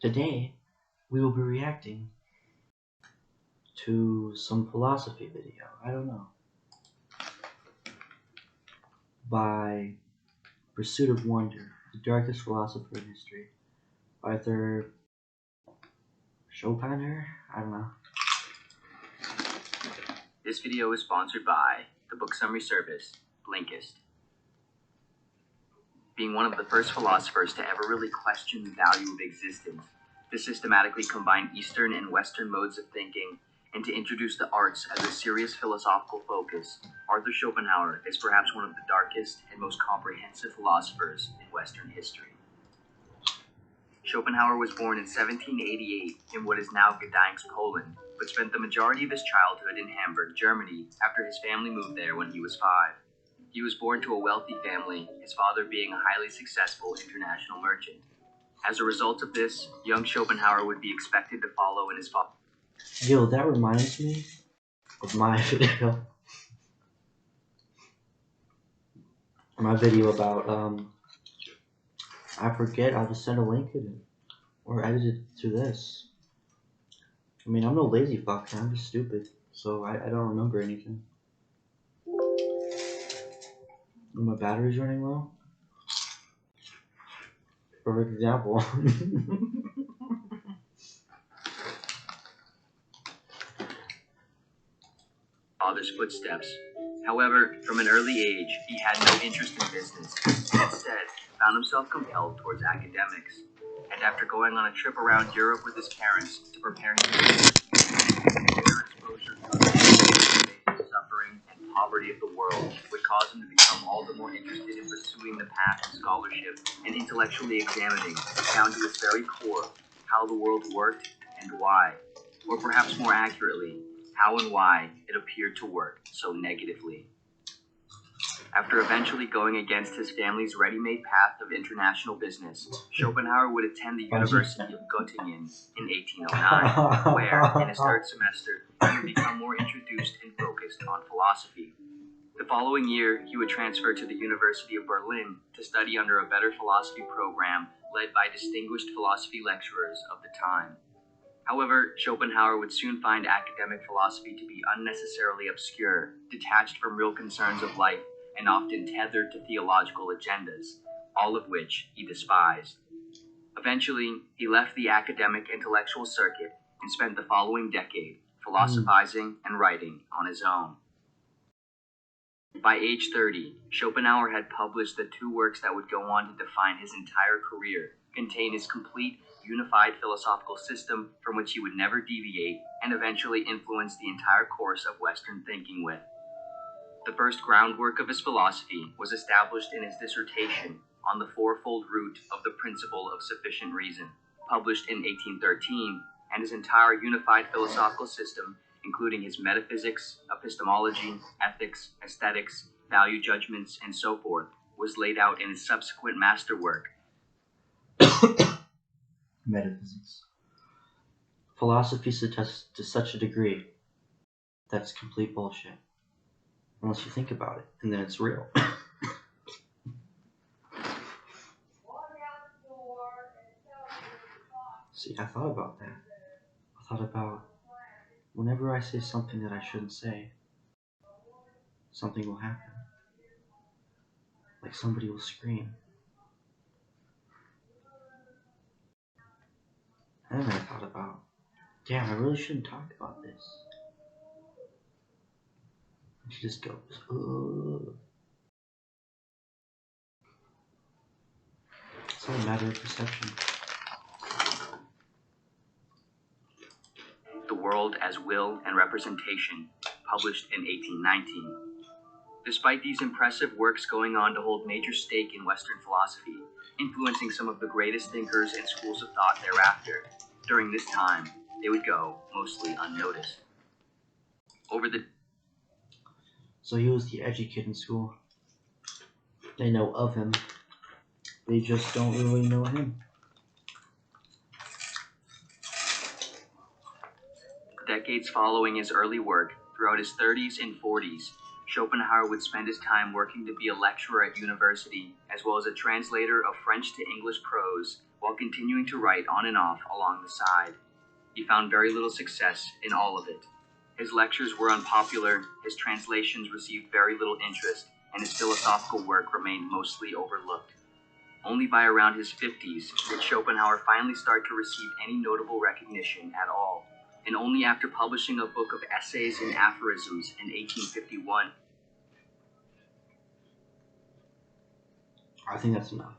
Today, we will be reacting to some philosophy video, I don't know, by Pursuit of Wonder, the darkest philosopher in history, Arthur Schopenhauer? I don't know. This video is sponsored by the book summary service, Blinkist. Being one of the first philosophers to ever really question the value of existence, to systematically combine Eastern and Western modes of thinking, and to introduce the arts as a serious philosophical focus, Arthur Schopenhauer is perhaps one of the darkest and most comprehensive philosophers in Western history. Schopenhauer was born in 1788 in what is now Gdańsk, Poland, but spent the majority of his childhood in Hamburg, Germany, after his family moved there when he was 5. He was born to a wealthy family, his father being a highly successful international merchant. As a result of this, young Schopenhauer would be expected to follow in his father. Yo, that reminds me of my video. My video about, I forget, I'll just send a link to it, or edit it to this. I mean, I'm no lazy fuck, I'm just stupid, so I don't remember anything. My battery's running low. Perfect example. Father's footsteps. However, from an early age, he had no interest in business, and instead found himself compelled towards academics. And after going on a trip around Europe with his parents to prepare him for their exposure to the suffering and poverty of the world would cause him to become all the more interested in pursuing the path of scholarship and intellectually examining, down to its very core, how the world worked and why, or perhaps more accurately, how and why it appeared to work so negatively. After eventually going against his family's ready-made path of international business, Schopenhauer would attend the University of Göttingen in 1809, where, in his third semester, he would become more introduced and focused on philosophy. The following year, he would transfer to the University of Berlin to study under a better philosophy program led by distinguished philosophy lecturers of the time. However, Schopenhauer would soon find academic philosophy to be unnecessarily obscure, detached from real concerns of life, and often tethered to theological agendas, all of which he despised. Eventually, he left the academic intellectual circuit and spent the following decade philosophizing and writing on his own. By age 30, Schopenhauer had published the 2 works that would go on to define his entire career, contain his complete, unified philosophical system from which he would never deviate, and eventually influence the entire course of Western thinking with. The first groundwork of his philosophy was established in his dissertation on the fourfold root of the principle of sufficient reason, published in 1813, and his entire unified philosophical system, including his metaphysics, epistemology, ethics, aesthetics, value judgments, and so forth, was laid out in his subsequent masterwork, Metaphysics. Philosophy to such a degree that it's complete bullshit. Unless you think about it, and then it's real. See, I thought about that. I thought about whenever I say something that I shouldn't say, something will happen. Like somebody will scream. And then I thought about, damn, I really shouldn't talk about this. And she just goes, ugh. It's all a matter of perception. The World as Will and Representation, published in 1819. Despite these impressive works going on to hold major stake in Western philosophy, influencing some of the greatest thinkers and schools of thought thereafter, during this time, they would go mostly unnoticed. So he was the edgy kid in school. They know of him. They just don't really know him. Decades following his early work, throughout his 30s and 40s, Schopenhauer would spend his time working to be a lecturer at university, as well as a translator of French to English prose, while continuing to write on and off along the side. He found very little success in all of it. His lectures were unpopular, his translations received very little interest, and his philosophical work remained mostly overlooked. Only by around his 50s did Schopenhauer finally start to receive any notable recognition at all, and only after publishing a book of essays and aphorisms in 1851. I think that's enough.